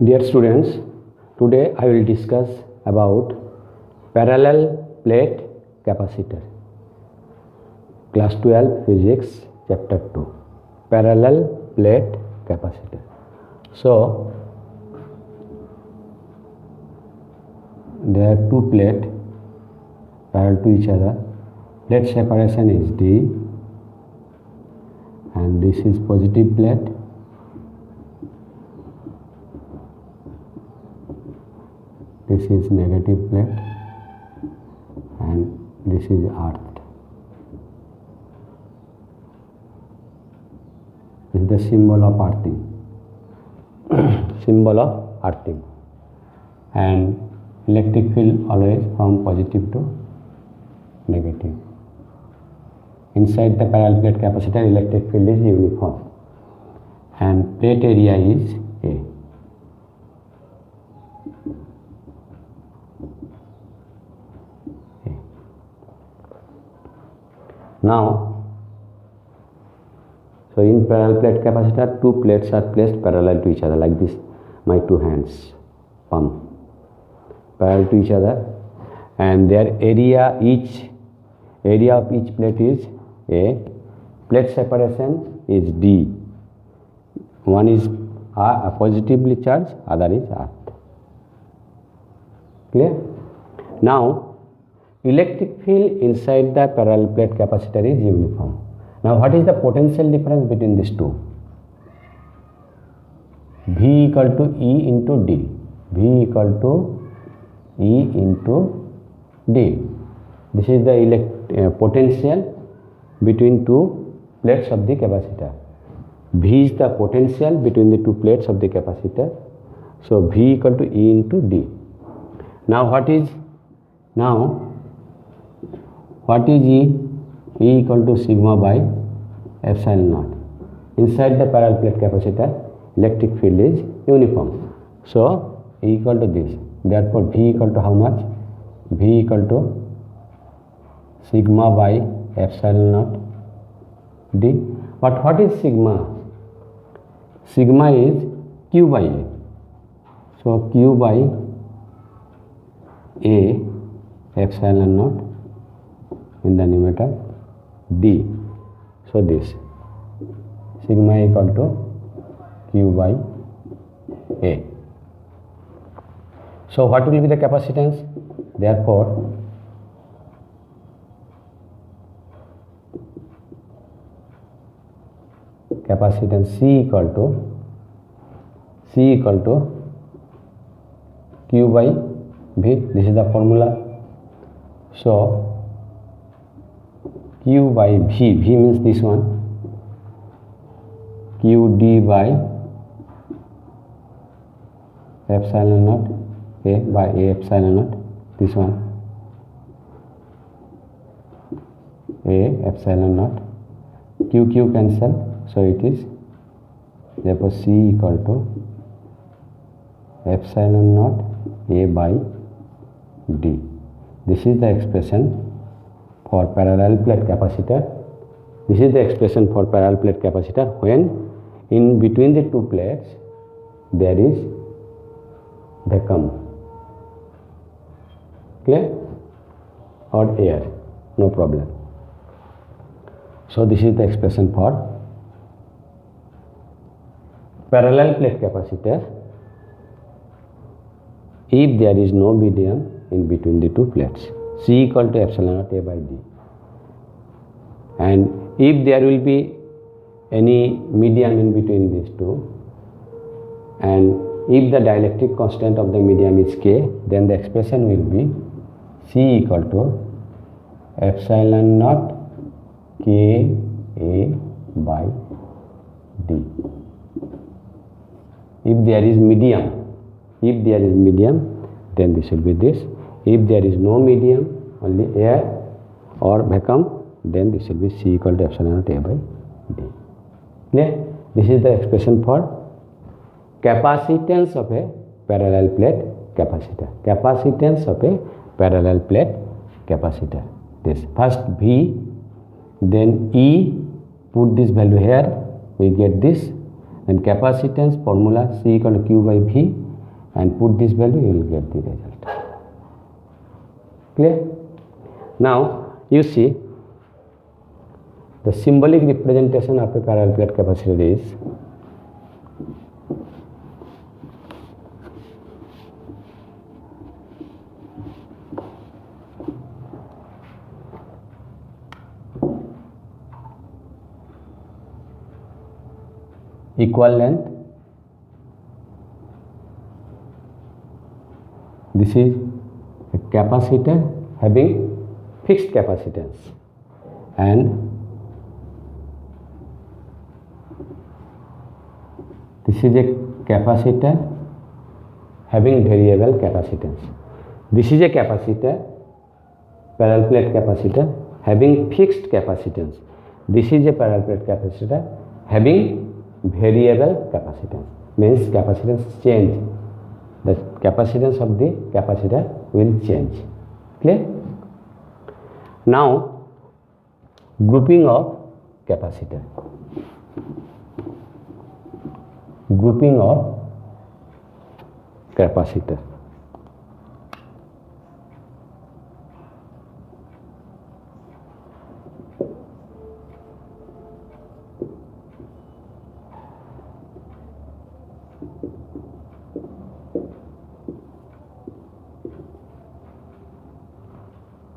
Dear students, today I will discuss about parallel plate capacitor. Class 12 Physics Chapter 2, Parallel plate capacitor. So, there are two plates parallel to each other. Plate separation is D, and this is positive plate. This is negative plate, and this is earth. This is the symbol of earthing. Symbol of earthing. And electric field always from positive to negative. Inside the parallel plate capacitor, electric field is uniform, and plate area is A. Now, so in parallel plate capacitor, two plates are placed parallel to each other like this. My two hands, palm, parallel to each other, and their area of each plate is A. Plate separation is D. One is positively charged, other is earth. Clear? Now, electric field inside the parallel plate capacitor is uniform. Now, what is the potential difference between these two? V equal to E into D. V equal to E into D. This is the potential between two plates of the capacitor. V is the potential between the two plates of the capacitor. So, V equal to E into D. Now, what is E? E equal to sigma by epsilon naught. Inside the parallel plate capacitor, electric field is uniform. So, E equal to this. Therefore, V equal to how much? V equal to sigma by epsilon naught D. But what is sigma? Sigma is Q by A. So, Q by A epsilon naught in the numerator D. So, this sigma equal to Q by A. So, what will be the capacitance? Therefore, capacitance C equal to Q by V. This is the formula. So, Q by V, V means this one, Q D by epsilon naught A by A epsilon naught, this one, A epsilon naught, Q cancel, so it is, therefore C equal to epsilon naught A by D. This is the expression for parallel plate capacitor. This is the expression for parallel plate capacitor when in between the two plates there is vacuum. Clear? Or air, no problem. So, this is the expression for parallel plate capacitor if there is no medium in between the two plates. C equal to epsilon naught A by D. And if there will be any medium in between these two, and if the dielectric constant of the medium is K, then the expression will be C equal to epsilon naught K A by D. If there is medium, then this will be this. If there is no medium, only air or vacuum, then this will be C equal to epsilon naught A by D. Clear? This is the expression for capacitance of a parallel plate capacitor. Capacitance of a parallel plate capacitor. This first V, then E, put this value here, we get this, and capacitance formula C equal to Q by V, and put this value, you will get the result. Clear? Now you see the symbolic representation of a parallel plate capacitor is equal length. This is a capacitor having fixed capacitance, and this is a capacitor having variable capacitance. This is a capacitor, parallel plate capacitor having fixed capacitance. This is a parallel plate capacitor having variable capacitance, means capacitance change. The capacitance of the capacitor will change. Clear? Now grouping of capacitor. Grouping of capacitor.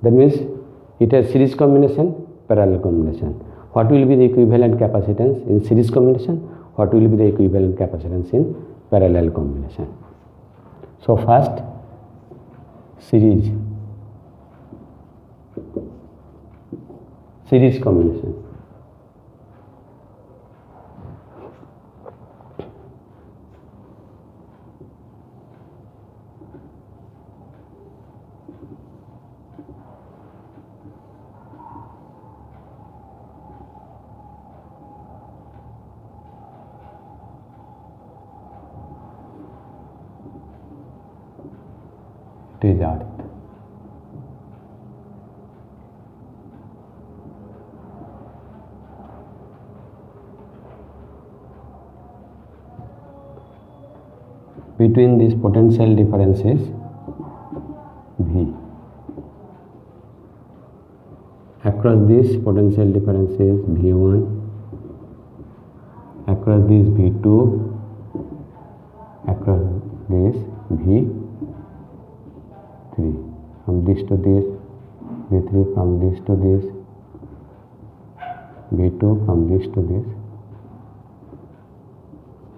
That means it has series combination, parallel combination. What will be the equivalent capacitance in series combination? What will be the equivalent capacitance in parallel combination? So first, series combination. Result. Between these potential differences V, across these potential differences V1, across this V2, across this V3, from this to this, V3 from this to this, V2 from this to this,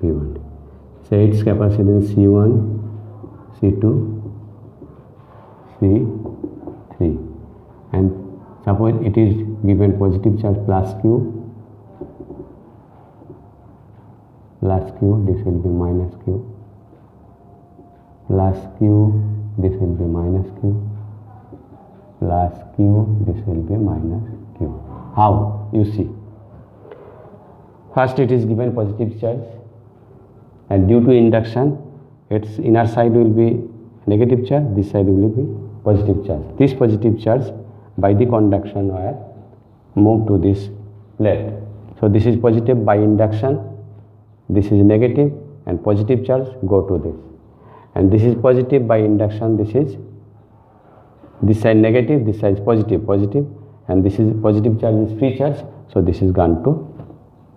V1. So its capacitance C1, C2, C3, and suppose it is given positive charge plus Q, this will be minus Q, plus Q, this will be minus Q, plus Q, this will be minus Q. How? You see. First it is given positive charge, and due to induction, its inner side will be negative charge, this side will be positive charge. This positive charge by the conduction wire move to this plate. So this is positive by induction, this is negative, and positive charge go to this. And this is positive by induction, this side negative, this side is positive, and this is positive charge is free charge, so this is gone to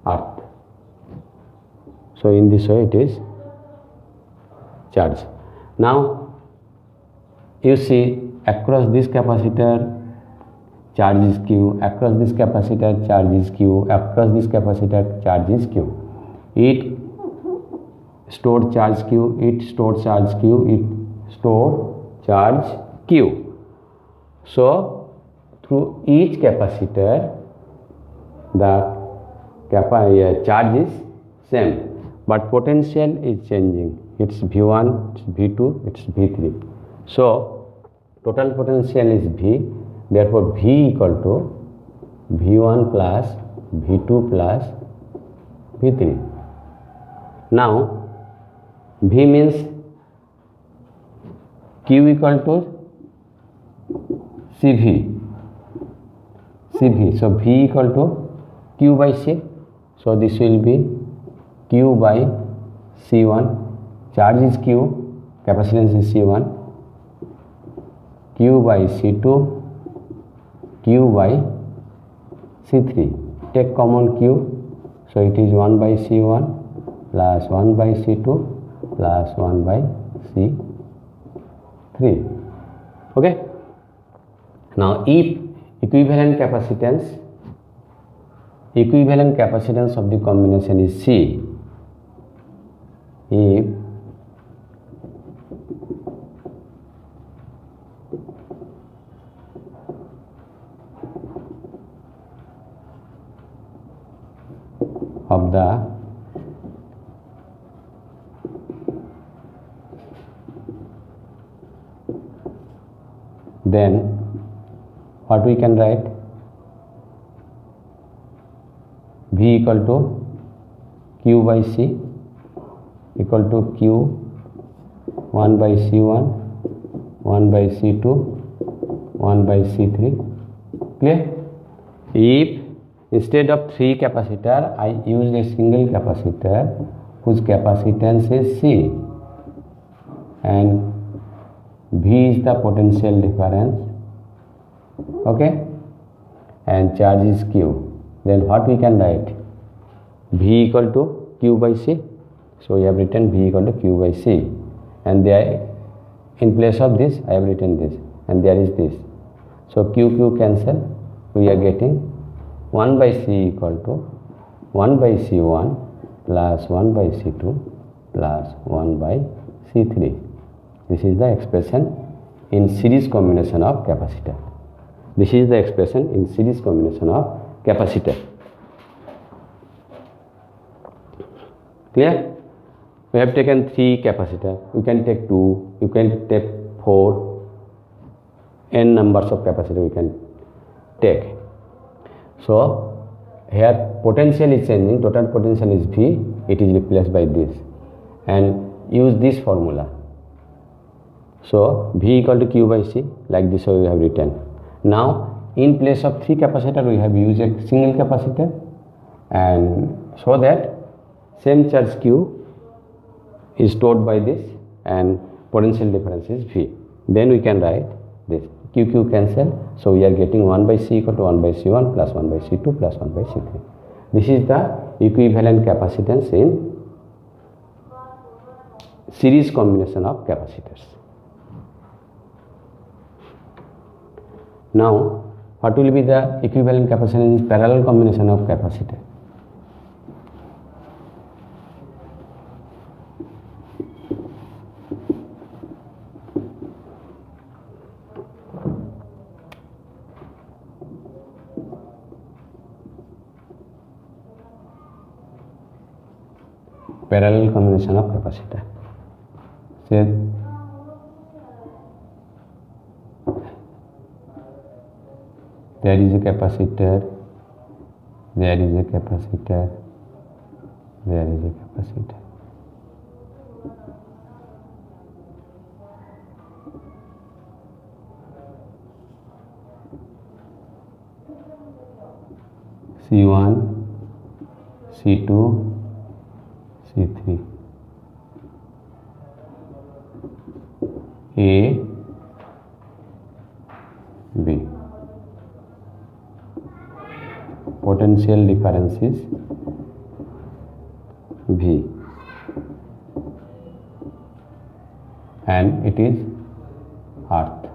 earth. So in this way it is charge. Now you see across this capacitor charge is Q, across this capacitor charge is Q, across this capacitor charge is Q. It stored charge Q, it stored charge Q, it stored charge Q. So through each capacitor the charge is same, but potential is changing. It's V1, it's V2, it's V3. So total potential is V, therefore V equal to V1 plus V2 plus V3. Now V means Q equal to CV. So V equal to Q by C. So this will be Q by C1. Charge is Q, capacitance is C1, Q by C2, Q by C3. Take common Q, so it is 1 by C1 plus 1 by C2 plus 1 by C3. Okay. Now if equivalent capacitance of the combination is C, if of the then what we can write, V equal to Q by C equal to Q 1 by C1, 1 by C2, 1 by C3. Clear? If instead of 3 capacitor I use a single capacitor whose capacitance is C and V is the potential difference, okay, and charge is Q, then what we can write, V equal to Q by C. So we have written V equal to Q by C, and there in place of this I have written this, and there is this. So Q cancel, we are getting 1 by C equal to 1 by C1 plus 1 by C2 plus 1 by C3. This is the expression in series combination of capacitor. This is the expression in series combination of capacitor. Clear? We have taken 3 capacitor. You can take 2, you can take 4, n numbers of capacitor we can take. So here potential is changing, total potential is V, it is replaced by this, and use this formula. So V equal to Q by C, like this we have written. Now in place of 3 capacitor we have used a single capacitor, and so that same charge Q is stored by this and potential difference is V. Then we can write this, Q cancel, so we are getting 1 by C equal to 1 by C1 plus 1 by C2 plus 1 by C3. This is the equivalent capacitance in series combination of capacitors. Now what will be the equivalent capacitance in parallel combination of capacitor? Parallel combination of capacitor. Say there is a capacitor, there is a capacitor, there is a capacitor. C1, C2, C3, A, B. Potential difference is V, and it is earth.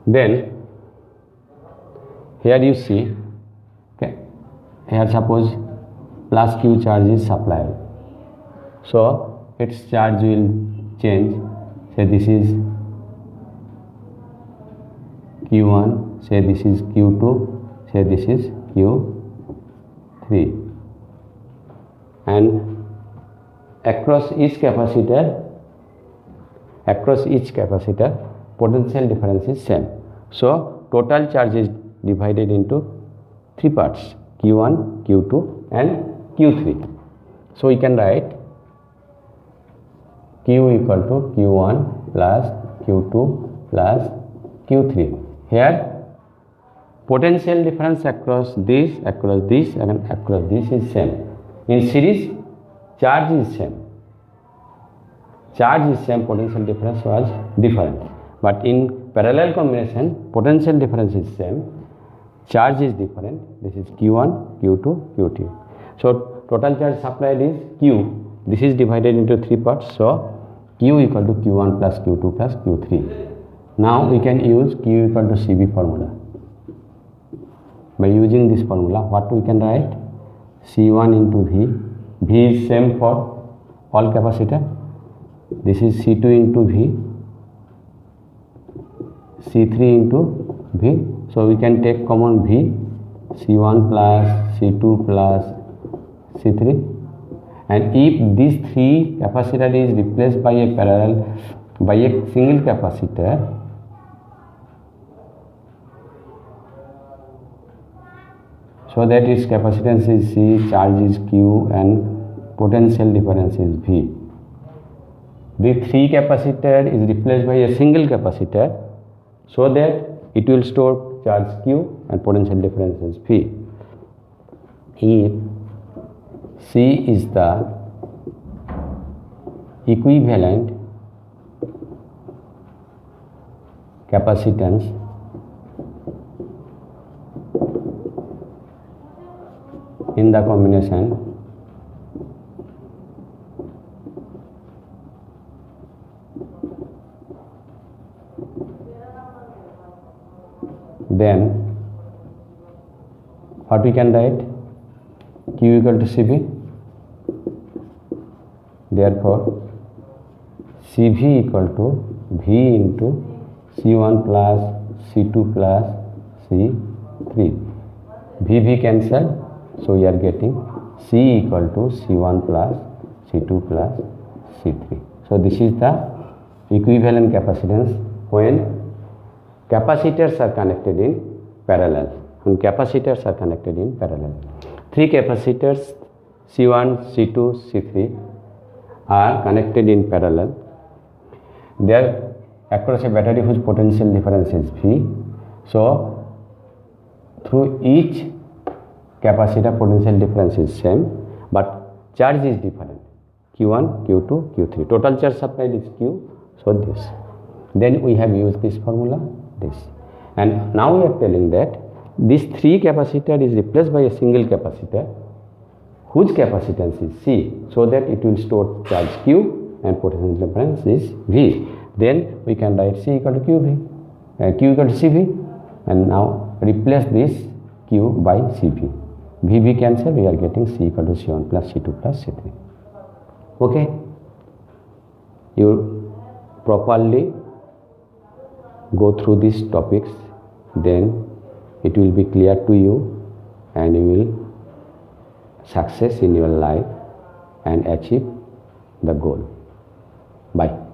Then here you see, okay, here suppose plus Q charge is supplied, so its charge will change. Say this is Q1, say this is Q2, say this is Q3, and across each capacitor potential difference is same. So total charge is divided into 3 parts, Q1, Q2 and Q3. So we can write Q equal to Q1 plus Q2 plus Q3. Here potential difference across this and across this is same. In series, charge is same. Charge is same, potential difference was different. But in parallel combination, potential difference is same, charge is different. This is Q1, Q2, Q3. So total charge supplied is Q. This is divided into 3 parts. So Q equal to Q1 plus Q2 plus Q3. Now we can use Q equal to CV formula. By using this formula, what we can write? C1 into V. V is same for all capacitor. This is C2 into V. C3 into V. So we can take common V. C1 plus C2 plus C3. And if this 3 capacitor is replaced by a single capacitor, so that its capacitance is C, charge is Q, and potential difference is V. The 3 capacitor is replaced by a single capacitor, so that it will store charge Q and potential difference is V. If C is the equivalent capacitance in the combination, then what we can write? Q equal to CV. Therefore, CV equal to V into C1 plus C2 plus C3. V cancel. So we are getting C equal to C1 plus C2 plus C3. So this is the equivalent capacitance when capacitors are connected in parallel. When capacitors are connected in parallel. 3 capacitors C1, C2, C3 are connected in parallel. They are across a battery whose potential difference is V. So through each capacitor potential difference is same, but charge is different. Q1, Q2, Q3. Total charge supplied is Q. So this. Then we have used this formula, this. And now we are telling that this 3 capacitor is replaced by a single capacitor whose capacitance is C, so that it will store charge Q and potential difference is V. Then we can write C equal to QV, Q equal to CV, and now replace this Q by CV. V cancel, we are getting C equal to C1 plus C2 plus C3. Okay? You properly go through these topics, then it will be clear to you and you will success in your life and achieve the goal. Bye.